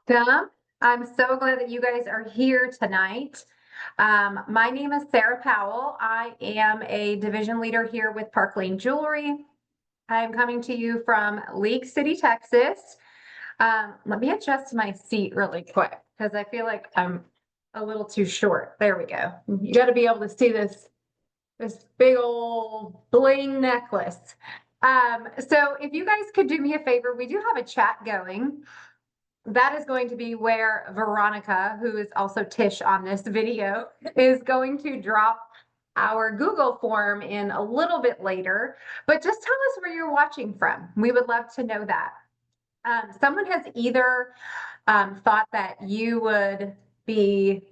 Welcome. I'm so glad that you guys are here tonight. My name is Sarah Powell. I am a division leader here with Park Lane Jewelry. I'm coming to you from League City, Texas. Let me adjust my seat really quick because I feel like I'm a little too short. There we go. You got to be able to see this big old bling necklace. So if you guys could do me a favor, we do have a chat going. That is going to be where Veronica, who is also Tish on this video, is going to drop our Google form in a little bit later. But just tell us where you're watching from. We would love to know that. Someone has either thought that you would be,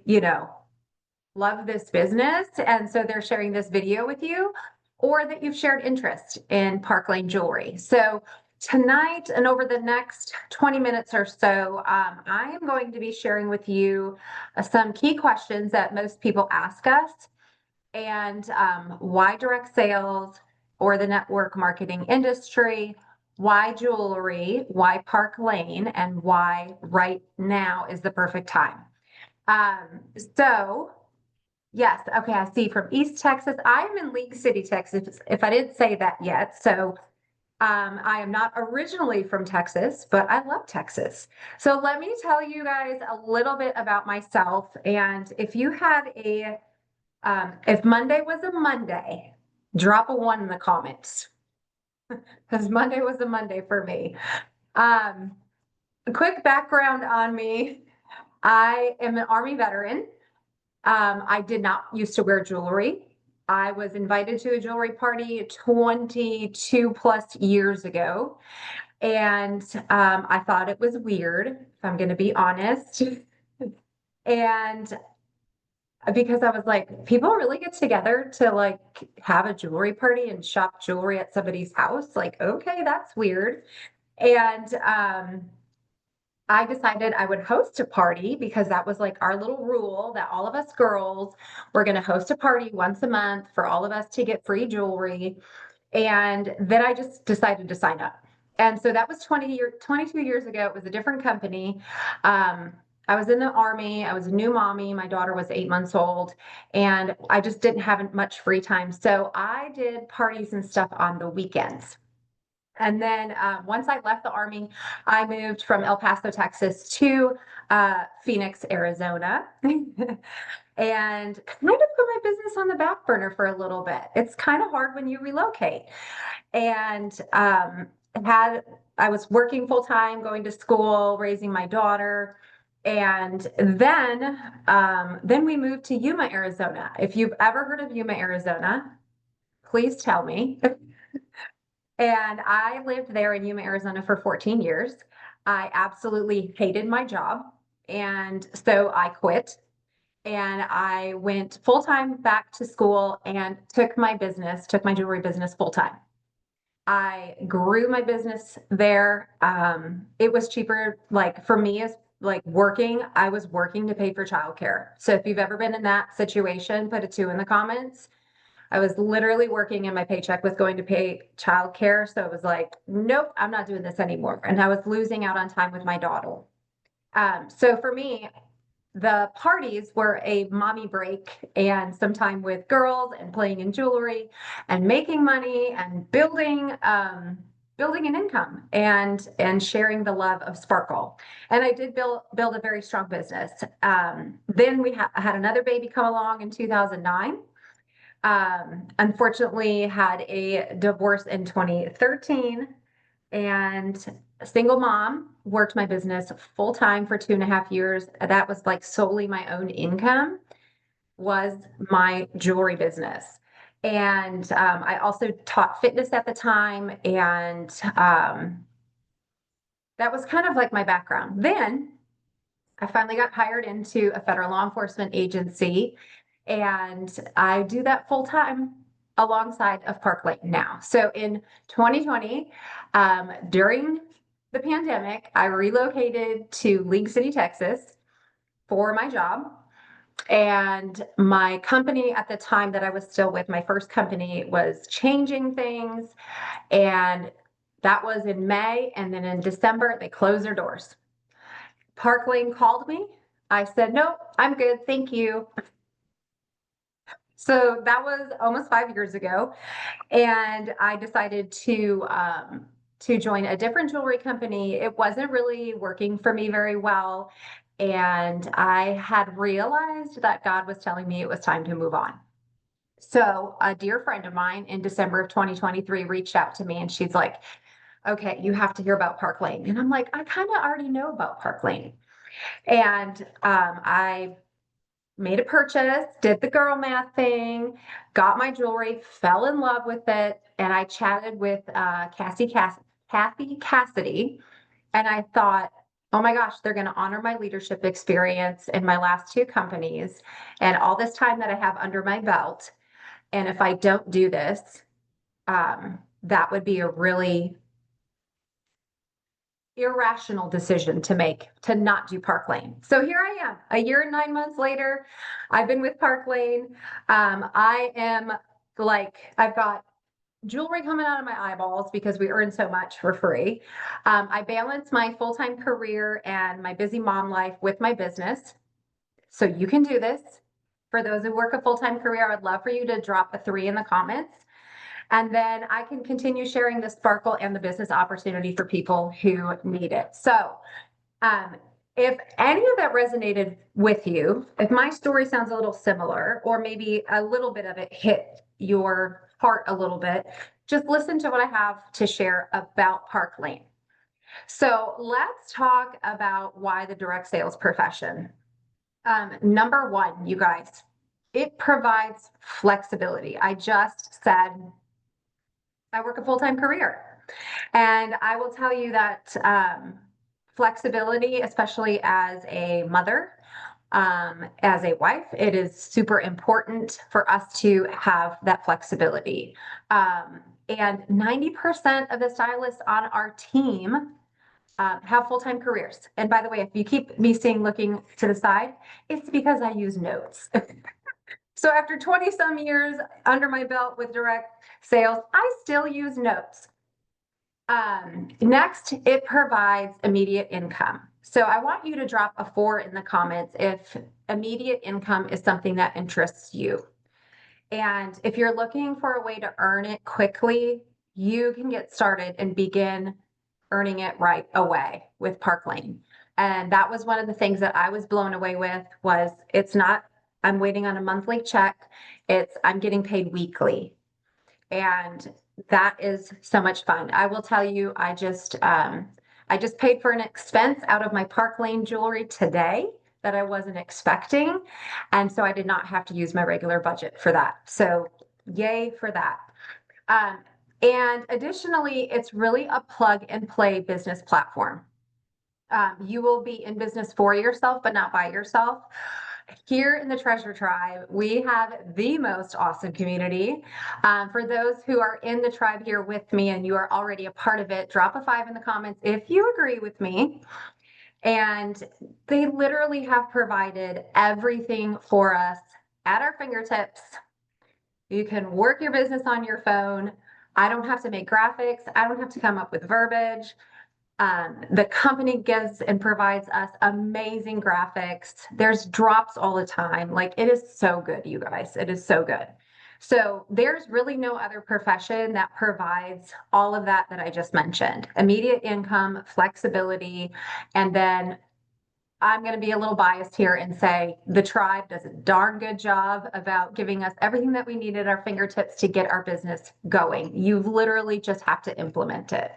love this business, and so they're sharing this video with you, or that you've shared interest in Park Lane Jewelry. So tonight and over the next 20 minutes or so, I am going to be sharing with you some key questions that most people ask us, and why direct sales or the network marketing industry, why jewelry, why Park Lane, and why right now is the perfect time. So yes, okay, I see from East Texas. I'm in League City, Texas, if I didn't say that yet. So I am not originally from Texas, but I love Texas. So let me tell you guys a little bit about myself. And if you had if Monday was a Monday, drop a 1 in the comments because Monday was a Monday for me. A quick background on me. I am an Army veteran. I did not used to wear jewelry. I was invited to a jewelry party 22 plus years ago. And I thought it was weird, if I'm going to be honest. And because I was like, people really get together to like have a jewelry party and shop jewelry at somebody's house. Like, okay, that's weird. And I decided I would host a party because that was like our little rule that all of us girls were going to host a party once a month for all of us to get free jewelry. And then I just decided to sign up. And so that was 22 years ago. It was a different company. I was in the Army. I was a new mommy. My daughter was 8 months old, and I just didn't have much free time. So I did parties and stuff on the weekends. And then once I left the Army, I moved from El Paso, Texas to Phoenix, Arizona, and kind of put my business on the back burner for a little bit. It's kind of hard when you relocate. And I was working full time, going to school, raising my daughter. And then we moved to Yuma, Arizona. If you've ever heard of Yuma, Arizona, please tell me. And I lived there in Yuma, Arizona for 14 years. I absolutely hated my job. And so I quit and I went full time back to school and took my jewelry business full time. I grew my business there. It was cheaper, like for me, as like I was working to pay for childcare. So if you've ever been in that situation, put a 2 in the comments. I was literally working and my paycheck was going to pay childcare. So it was like, nope, I'm not doing this anymore. And I was losing out on time with my daughter. So for me, the parties were a mommy break and some time with girls and playing in jewelry and making money and building an income and sharing the love of sparkle. And I did build a very strong business. Then we had another baby come along in 2009. Unfortunately had a divorce in 2013, and a single mom, worked my business full time for 2.5 years. That was like solely my own income, was my jewelry business. And I also taught fitness at the time. And that was kind of like my background. Then I finally got hired into a federal law enforcement agency, and I do that full time alongside of Park Lane now. So in 2020, during the pandemic, I relocated to League City, Texas for my job. And my company at the time that I was still with, my first company, was changing things. And that was in May. And then in December, they closed their doors. Park Lane called me. I said, nope, I'm good. Thank you. So that was almost 5 years ago. And I decided to join a different jewelry company. It wasn't really working for me very well. And I had realized that God was telling me it was time to move on. So a dear friend of mine in December of 2023 reached out to me and she's like, okay, you have to hear about Park Lane. And I'm like, I kind of already know about Park Lane. And I made a purchase, did the girl math thing, got my jewelry, fell in love with it. And I chatted with Kathy Cassidy. And I thought, oh my gosh, they're going to honor my leadership experience in my last two companies and all this time that I have under my belt. And if I don't do this, that would be a really irrational decision to make to not do Park Lane. So here I am, a year and 9 months later. I've been with Park Lane. I am like, I've got jewelry coming out of my eyeballs because we earn so much for free. I balance my full-time career and my busy mom life with my business. So you can do this. For those who work a full-time career, I would love for you to drop a 3 in the comments. And then I can continue sharing the sparkle and the business opportunity for people who need it. So if any of that resonated with you, if my story sounds a little similar, or maybe a little bit of it hit your heart a little bit, just listen to what I have to share about Park Lane. So let's talk about why the direct sales profession. Number one, you guys, it provides flexibility. I just said I work a full-time career. And I will tell you that flexibility, especially as a mother, as a wife, it is super important for us to have that flexibility. And 90% of the stylists on our team have full-time careers. And by the way, if you keep me seeing looking to the side, it's because I use notes. So after 20 some years under my belt with direct sales, I still use notes. Next, it provides immediate income. So I want you to drop a 4 in the comments if immediate income is something that interests you. And if you're looking for a way to earn it quickly, you can get started and begin earning it right away with Park Lane. And that was one of the things that I was blown away with was it's not, I'm waiting on a monthly check. It's, I'm getting paid weekly. And that is so much fun. I will tell you, I just paid for an expense out of my Park Lane jewelry today that I wasn't expecting. And so I did not have to use my regular budget for that. So yay for that. And additionally, it's really a plug and play business platform. You will be in business for yourself, but not by yourself. Here in the Treasure Tribe, we have the most awesome community. For those who are in the tribe here with me and you are already a part of it, drop a 5 in the comments if you agree with me. And they literally have provided everything for us at our fingertips. You can work your business on your phone. I don't have to make graphics. I don't have to come up with verbiage. The company gives and provides us amazing graphics. There's drops all the time. Like it is so good, you guys. It is so good. So there's really no other profession that provides all of that I just mentioned. Immediate income, flexibility, and then I'm going to be a little biased here and say the tribe does a darn good job about giving us everything that we need at our fingertips to get our business going. You literally just have to implement it.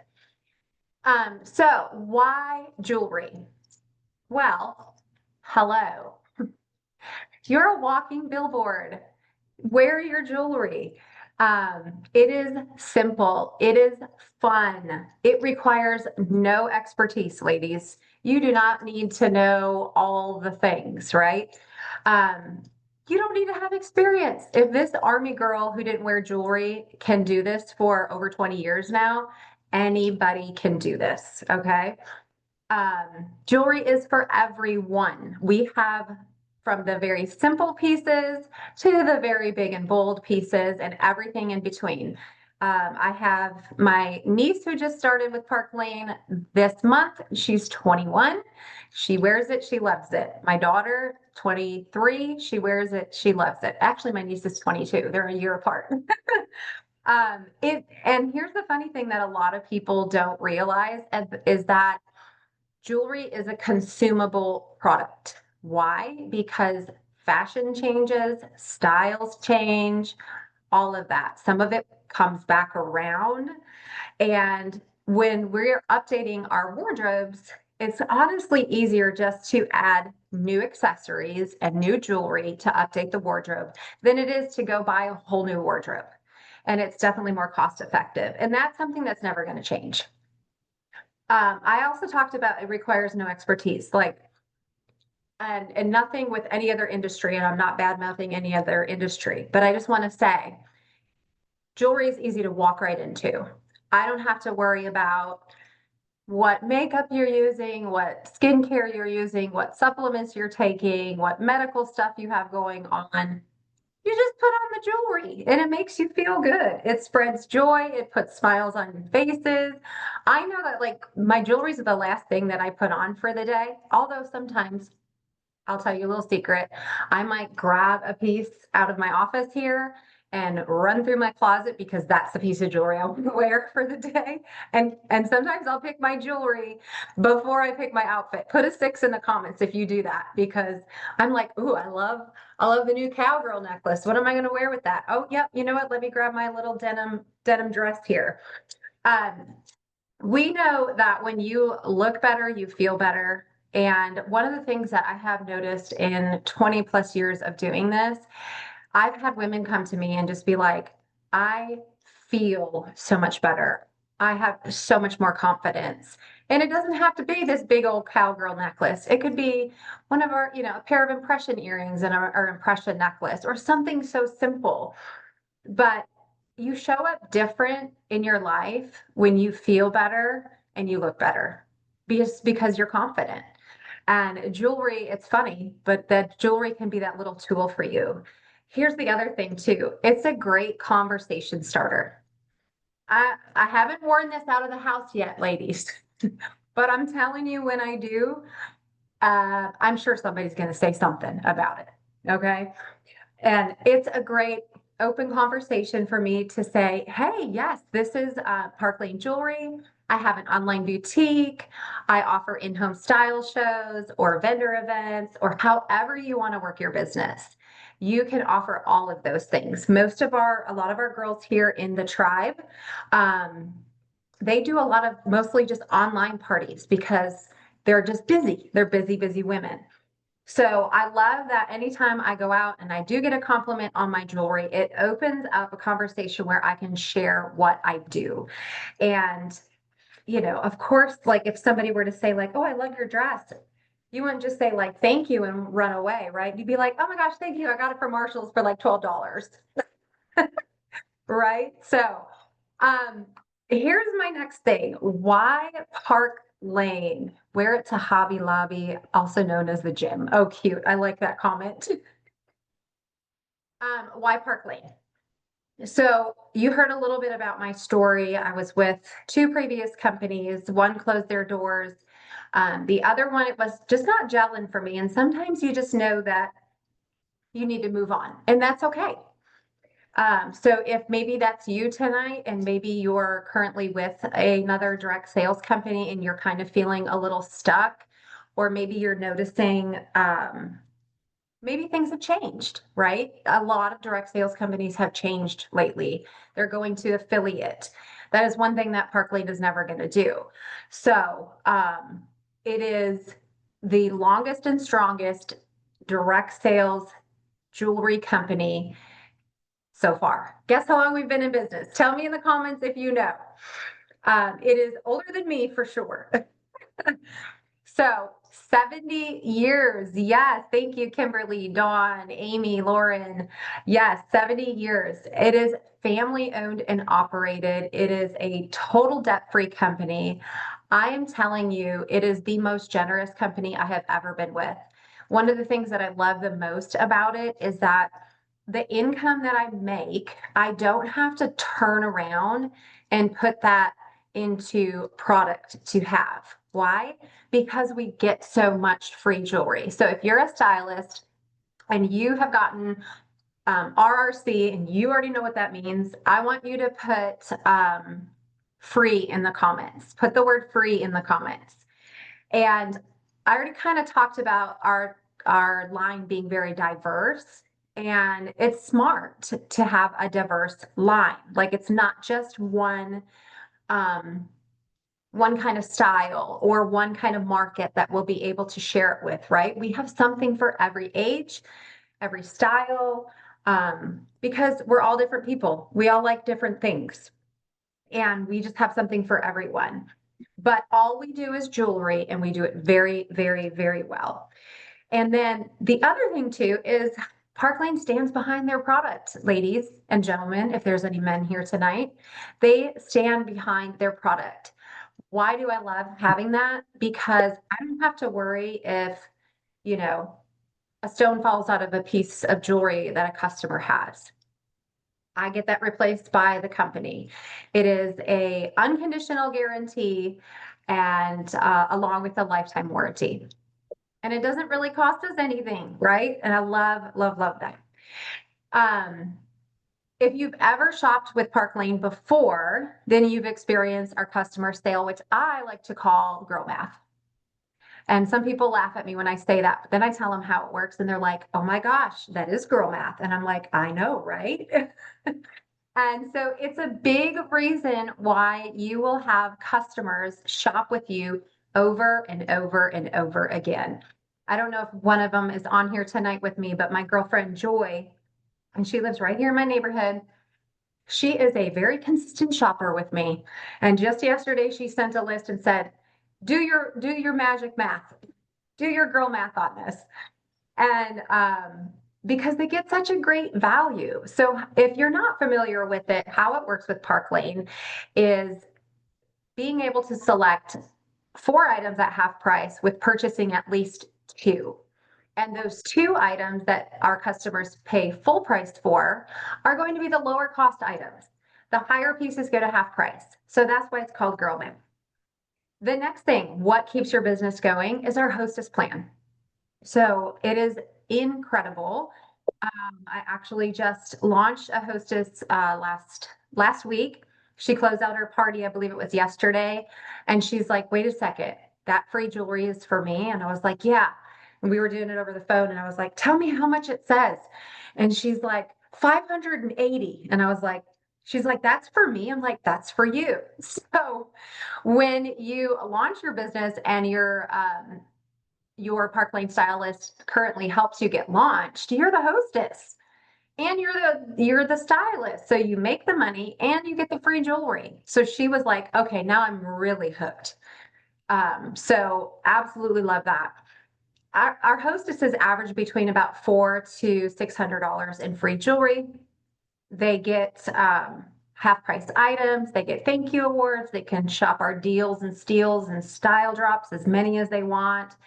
So why jewelry? Well, hello. You're a walking billboard. Wear your jewelry. It is simple. It is fun. It requires no expertise, ladies. You do not need to know all the things, right? You don't need to have experience. If this Army girl who didn't wear jewelry can do this for over 20 years now, anybody can do this, okay? Jewelry is for everyone. We have from the very simple pieces to the very big and bold pieces and everything in between. I have my niece who just started with Park Lane this month. She's 21. She wears it. She loves it. My daughter, 23. She wears it. She loves it. Actually, my niece is 22. They're a year apart. And here's the funny thing that a lot of people don't realize is that jewelry is a consumable product. Why? Because fashion changes, styles change, all of that. Some of it comes back around. And when we're updating our wardrobes, it's honestly easier just to add new accessories and new jewelry to update the wardrobe than it is to go buy a whole new wardrobe. And it's definitely more cost effective. And that's something that's never going to change. I also talked about it requires no expertise, like, and nothing with any other industry. And I'm not bad mouthing any other industry, but I just want to say jewelry is easy to walk right into. I don't have to worry about what makeup you're using, what skincare you're using, what supplements you're taking, what medical stuff you have going on. You just put on the jewelry and it makes you feel good. It spreads joy. It puts smiles on your faces. I know that like my jewelry's the last thing that I put on for the day. Although sometimes I'll tell you a little secret. I might grab a piece out of my office here and run through my closet because that's the piece of jewelry I want to wear for the day. And sometimes I'll pick my jewelry before I pick my outfit. Put a 6 in the comments if you do that because I'm like, ooh, I love the new cowgirl necklace. What am I going to wear with that? Oh, yep. You know what? Let me grab my little denim dress here. Um, we know that when you look better, you feel better. And one of the things that I have noticed in 20 plus years of doing this, I've had women come to me and just be like, I feel so much better. I have so much more confidence. And it doesn't have to be this big old cowgirl necklace. It could be one of our, a pair of impression earrings and our impression necklace or something so simple. But you show up different in your life when you feel better and you look better because you're confident. And jewelry, it's funny, but that jewelry can be that little tool for you. Here's the other thing too. It's a great conversation starter. I haven't worn this out of the house yet, ladies, but I'm telling you, when I do, I'm sure somebody's going to say something about it. Okay. And it's a great open conversation for me to say, hey, yes, this is Park Lane Jewelry. I have an online boutique. I offer in-home style shows or vendor events or however you want to work your business. You can offer all of those things. A lot of our girls here in the tribe, um, they do a lot of mostly just online parties because they're just busy. They're busy, busy women. So I love that anytime I go out and I do get a compliment on my jewelry, it opens up a conversation where I can share what I do. And, of course, like if somebody were to say like, oh, I love your dress, you wouldn't just say like, thank you and run away, right? You'd be like, oh my gosh, thank you. I got it from Marshall's for like $12. Right? So, um, here's my next thing. Why Park Lane? Wear it to Hobby Lobby, also known as the gym. Oh, cute. I like that comment. Why Park Lane? So you heard a little bit about my story. I was with two previous companies. One closed their doors. The other one, it was just not gelling for me. And sometimes you just know that you need to move on, and that's okay. So if maybe that's you tonight and maybe you're currently with another direct sales company and you're kind of feeling a little stuck, or maybe you're noticing maybe things have changed, right? A lot of direct sales companies have changed lately. They're going to affiliate. That is one thing that Park Lane is never going to do. So it is the longest and strongest direct sales jewelry company so far. Guess how long we've been in business? Tell me in the comments if you know. It is older than me for sure. So 70 years. Yes. Thank you, Kimberly, Dawn, Amy, Lauren. Yes, 70 years. It is family owned and operated. It is a total debt-free company. I am telling you, it is the most generous company I have ever been with. One of the things that I love the most about it is that the income that I make, I don't have to turn around and put that into product to have. Why? Because we get so much free jewelry. So if you're a stylist and you have gotten RRC and you already know what that means, I want you to put free in the comments. Put the word free in the comments. And I already kind of talked about our line being very diverse. And it's smart to have a diverse line. Like it's not just um, one kind of style or one kind of market that we'll be able to share it with, right? We have something for every age, every style, because we're all different people. We all like different things, and we just have something for everyone. But all we do is jewelry, and we do it very, very, very well. And then the other thing too is Park Lane stands behind their product, ladies and gentlemen. If there's any men here tonight, they stand behind their product. Why do I love having that? Because I don't have to worry if, you know, a stone falls out of a piece of jewelry that a customer has. I get that replaced by the company. It is a unconditional guarantee and along with a lifetime warranty. And it doesn't really cost us anything, right? And I love, love, love that. If you've ever shopped with Park Lane before, then you've experienced our customer sale, which I like to call girl math. And some people laugh at me when I say that, but then I tell them how it works and they're like, oh my gosh, that is girl math. And I'm like, I know, right? And so it's a big reason why you will have customers shop with you over and over and over again. I don't know if one of them is on here tonight with me, but my girlfriend Joy, and she lives right here in my neighborhood. She is a very consistent shopper with me. And just yesterday she sent a list and said, do your magic math, do your girl math on this. And because they get such a great value. So if you're not familiar with it, how it works with Park Lane is being able to select 4 items at half price with purchasing at least 2. And those 2 items that our customers pay full price for are going to be the lower cost items. The higher pieces go to half price. So that's why it's called Girl Math. The next thing, what keeps your business going, is our hostess plan. So it is incredible. I actually just launched a hostess last week. She closed out her party, I believe it was yesterday, and she's like, "Wait a second, that free jewelry is for me?" And I was like, "Yeah." And we were doing it over the phone, and I was like, "Tell me how much it says." And she's like, 580. And I was like, she's like, "That's for me." I'm like, "That's for you." So when you launch your business and your Park Lane stylist currently helps you get launched, you're the hostess and you're the stylist. So you make the money and you get the free jewelry. So she was like, okay, now I'm really hooked. So absolutely love that. Our hostesses average between about $400 to $600 in free jewelry. They get half price items. They get thank you awards. They can shop our deals and steals and style drops, as many as they want.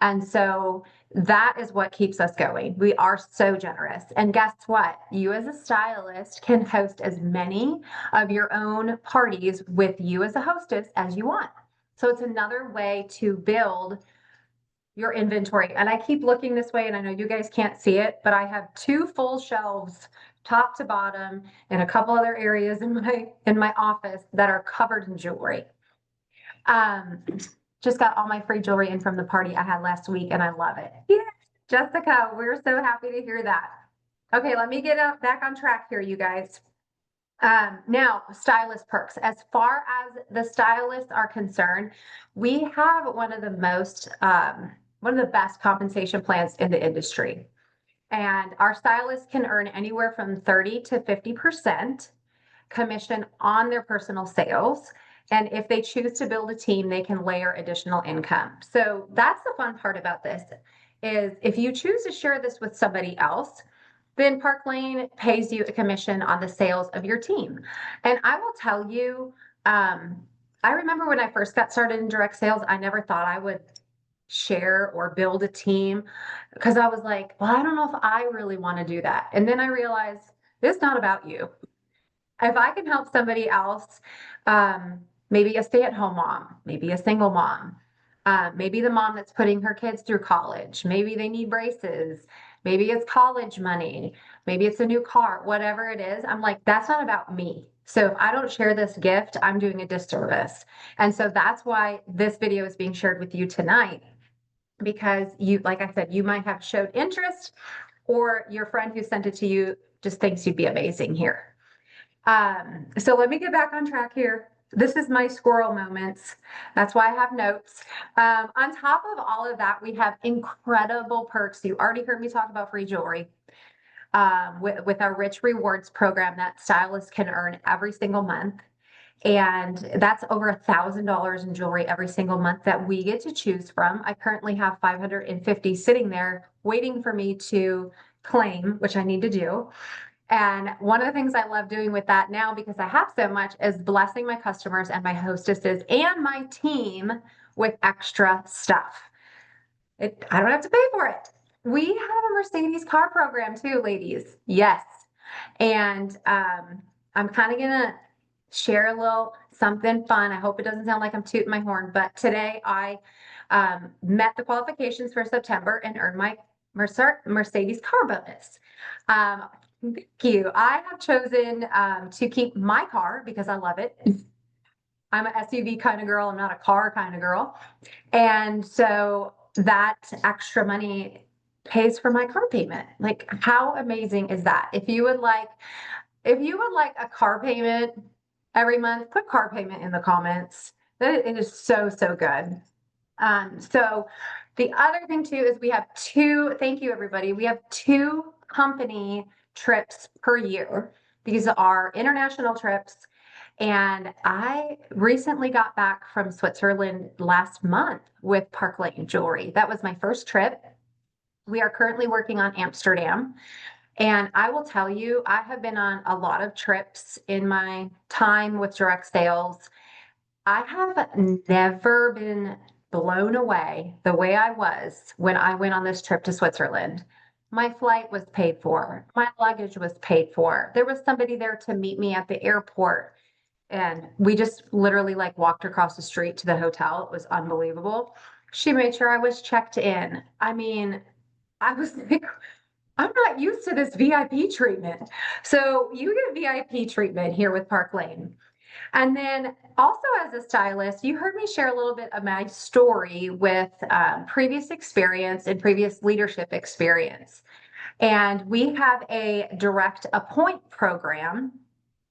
And so that is what keeps us going. We are so generous. And guess what? You as a stylist can host as many of your own parties with you as a hostess as you want. So it's another way to build your inventory. And I keep looking this way, and I know you guys can't see it, but I have 2 full shelves, top to bottom, and a couple other areas in my office that are covered in jewelry. Just got all my free jewelry in from the party I had last week, and I love it. Yeah, Jessica, we're so happy to hear that. Okay, let me get back on track here, you guys. Now, stylist perks. As far as the stylists are concerned, we have one of the best compensation plans in the industry. And our stylists can earn anywhere from 30 to 50% commission on their personal sales. And if they choose to build a team, they can layer additional income. So that's the fun part about this is if you choose to share this with somebody else, then Park Lane pays you a commission on the sales of your team. And I will tell you, I remember when I first got started in direct sales, I never thought I would share or build a team because I was like, well, I don't know if I really want to do that. And then I realized it's not about you. If I can help somebody else, maybe a stay-at-home mom, maybe a single mom, maybe the mom that's putting her kids through college, maybe they need braces, maybe it's college money, maybe it's a new car, whatever it is, I'm like, that's not about me. So if I don't share this gift, I'm doing a disservice. And so that's why this video is being shared with you tonight, because you, like I said, you might have showed interest, or your friend who sent it to you just thinks you'd be amazing here. So let me get back on track here. This is my squirrel moments. That's why I have notes. On top of all of that, we have incredible perks. You already heard me talk about free jewelry. With our Rich Rewards program that stylists can earn every single month. And that's over $1,000 in jewelry every single month that we get to choose from. I currently have 550 sitting there waiting for me to claim, which I need to do. And one of the things I love doing with that now, because I have so much, is blessing my customers and my hostesses and my team with extra stuff. I don't have to pay for it. We have a Mercedes car program too, ladies. Yes. And I'm kind of gonna share a little something fun. I hope it doesn't sound like I'm tooting my horn, but today I met the qualifications for September and earned my Mercedes car bonus. Thank you. I have chosen to keep my car because I love it. I'm an SUV kind of girl. I'm not a car kind of girl. And so that extra money pays for my car payment. Like, how amazing is that? If you would like a car payment every month, put car payment in the comments. It is so, so good. So the other thing too is we have thank you everybody. We have 2 company trips per year. These are international trips. And I recently got back from Switzerland last month with Park Lane Jewelry. That was my first trip. We are currently working on Amsterdam. And I will tell you, I have been on a lot of trips in my time with direct sales. I have never been blown away the way I was when I went on this trip to Switzerland. My flight was paid for. My luggage was paid for. There was somebody there to meet me at the airport. And we just literally like walked across the street to the hotel. It was unbelievable. She made sure I was checked in. I mean, I was like, I'm not used to this VIP treatment. So you get VIP treatment here with Park Lane. And then also as a stylist, you heard me share a little bit of my story with previous experience and previous leadership experience. And we have a direct appoint program,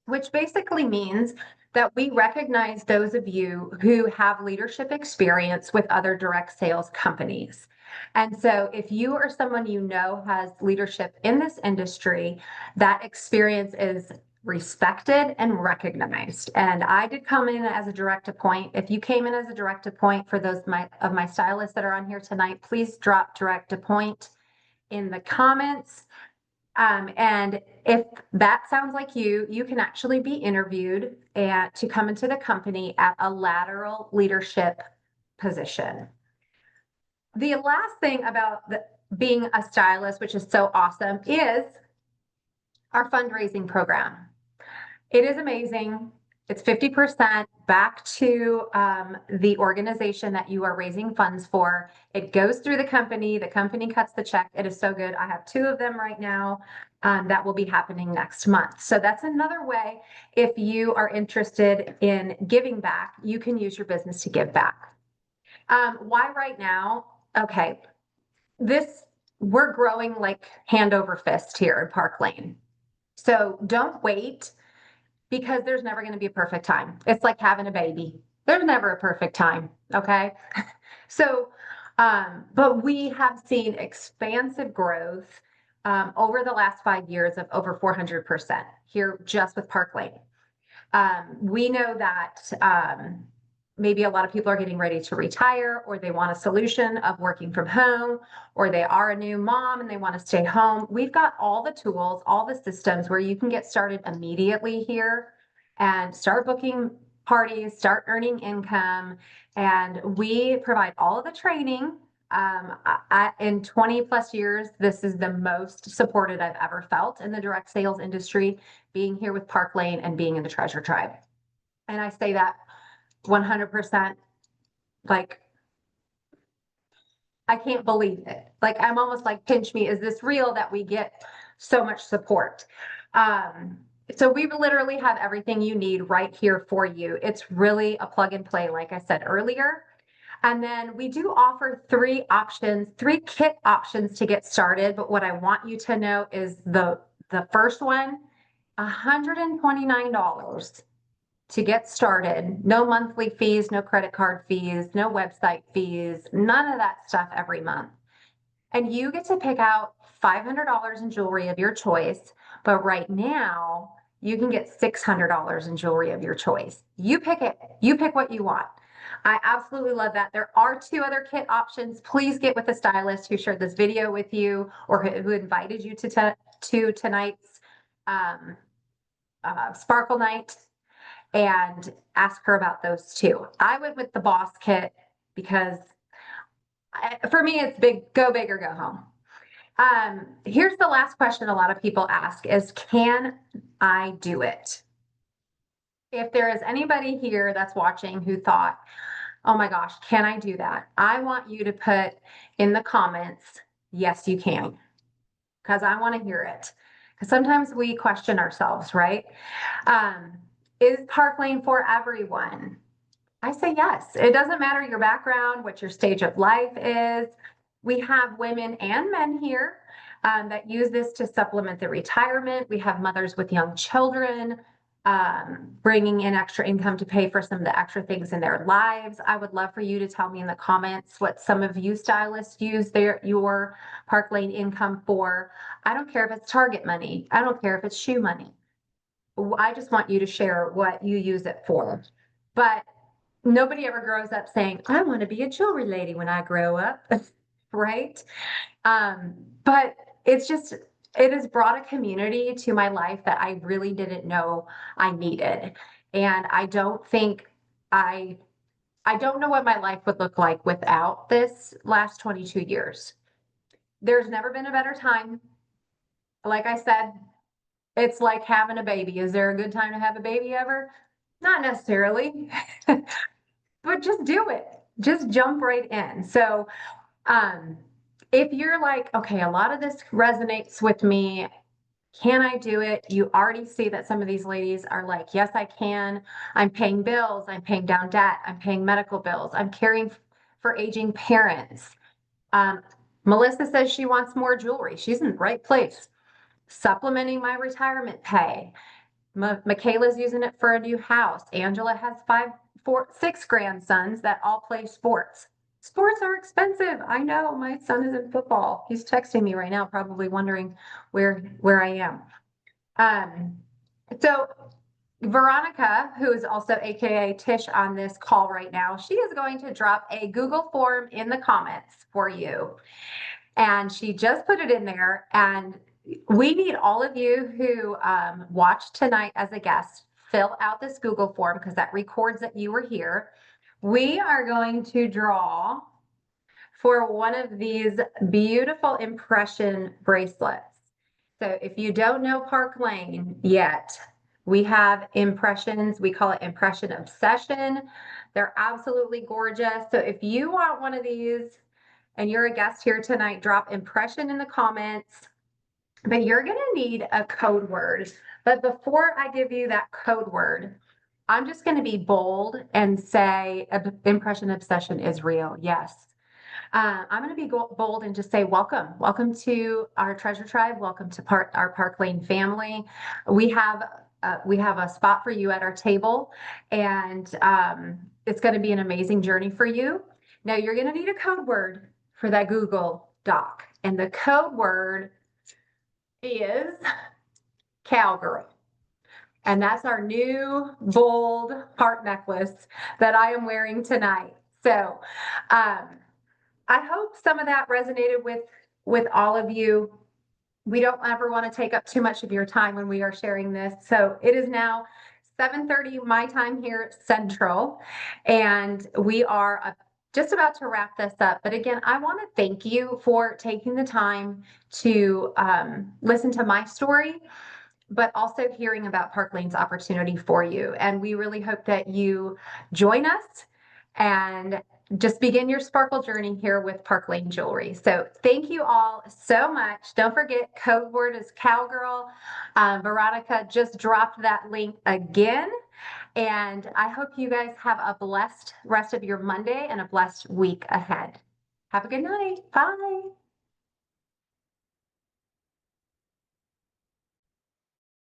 which basically means that we recognize those of you who have leadership experience with other direct sales companies. And so if you or someone you know has leadership in this industry, that experience is respected and recognized. And I did come in as a direct appoint. If you came in as a direct appoint, for those of my stylists that are on here tonight, please drop direct appoint in the comments. And if that sounds like you can actually be interviewed to come into the company at a lateral leadership position. The last thing about being a stylist, which is so awesome, is our fundraising program. It is amazing. It's 50% back to the organization that you are raising funds for. It goes through the company cuts the check. It is so good. I have 2 of them right now that will be happening next month. So that's another way, if you are interested in giving back, you can use your business to give back. Why right now? Okay, we're growing like hand over fist here in Park Lane. So don't wait, because there's never going to be a perfect time. It's like having a baby. There's never a perfect time. Okay. So, but we have seen expansive growth over the last 5 years of over 400% here just with Park Lane. We know that maybe a lot of people are getting ready to retire, or they want a solution of working from home, or they are a new mom and they want to stay home. We've got all the tools, all the systems where you can get started immediately here and start booking parties, start earning income. And we provide all of the training In 20 plus years, this is the most supported I've ever felt in the direct sales industry, being here with Park Lane and being in the Treasure Tribe. And I say that 100%, like, I can't believe it. Like, I'm almost like, pinch me, is this real that we get so much support? So we literally have everything you need right here for you. It's really a plug and play, like I said earlier. And then we do offer three kit options to get started. But what I want you to know is the first one, $129 to get started. No monthly fees, no credit card fees, no website fees, none of that stuff every month. And you get to pick out $500 in jewelry of your choice. But right now, you can get $600 in jewelry of your choice. You pick it. You pick what you want. I absolutely love that. There are two other kit options. Please get with a stylist who shared this video with you or who invited you to tonight's Sparkle Night and ask her about those two. I went with the Boss kit because for me, it's go big or go home. Here's the last question a lot of people ask is, can I do it? If there is anybody here that's watching who thought, oh my gosh, can I do that? I want you to put in the comments, yes, you can, because I want to hear it. Because sometimes we question ourselves, right? Is Park Lane for everyone? I say yes. It doesn't matter your background, what your stage of life is. We have women and men here that use this to supplement their retirement. We have mothers with young children bringing in extra income to pay for some of the extra things in their lives. I would love for you to tell me in the comments what some of you stylists use your Park Lane income for. I don't care if it's Target money. I don't care if it's shoe money. I just want you to share what you use it for. But nobody ever grows up saying, I want to be a jewelry lady when I grow up, right? But it has brought a community to my life that I really didn't know I needed. And I don't know what my life would look like without this last 22 years. There's never been a better time. Like I said, it's like having a baby. Is there a good time to have a baby ever? Not necessarily, but just do it. Just jump right in. So, if you're like, okay, a lot of this resonates with me, can I do it? You already see that some of these ladies are like, yes, I can. I'm paying bills. I'm paying down debt. I'm paying medical bills. I'm caring for aging parents. Melissa says she wants more jewelry. She's in the right place. Supplementing my retirement pay. Michaela's using it for a new house. Angela has 6 grandsons that all play sports. Sports are expensive. I know. My son is in football. He's texting me right now, probably wondering where I am. So Veronica, who is also AKA Tish on this call right now, she is going to drop a Google form in the comments for you. And she just put it in there. And we need all of you who watched tonight as a guest, fill out this Google form because that records that you were here. We are going to draw for one of these beautiful impression bracelets. So if you don't know Park Lane yet, we have impressions. We call it Impression Obsession. They're absolutely gorgeous. So if you want one of these and you're a guest here tonight, drop impression in the comments. But you're going to need a code word. But before I give you that code word, I'm just going to be bold and say Impression Obsession is real. Yes. I'm going to be bold and just say, welcome to our Treasure Tribe. Welcome to our Park Lane family. We have a spot for you at our table, and it's going to be an amazing journey for you. Now you're going to need a code word for that Google Doc, and the code word is cowgirl. And that's our new bold heart necklace that I am wearing tonight. So I hope some of that resonated with all of you. We don't ever want to take up too much of your time when we are sharing this. So it is now 7:30 my time here Central, and we are just about to wrap this up, but again, I want to thank you for taking the time to listen to my story, but also hearing about Park Lane's opportunity for you. And we really hope that you join us and just begin your sparkle journey here with Park Lane Jewelry. So thank you all so much. Don't forget, code word is cowgirl. Veronica just dropped that link again. And I hope you guys have a blessed rest of your Monday and a blessed week ahead. Have a good night. Bye.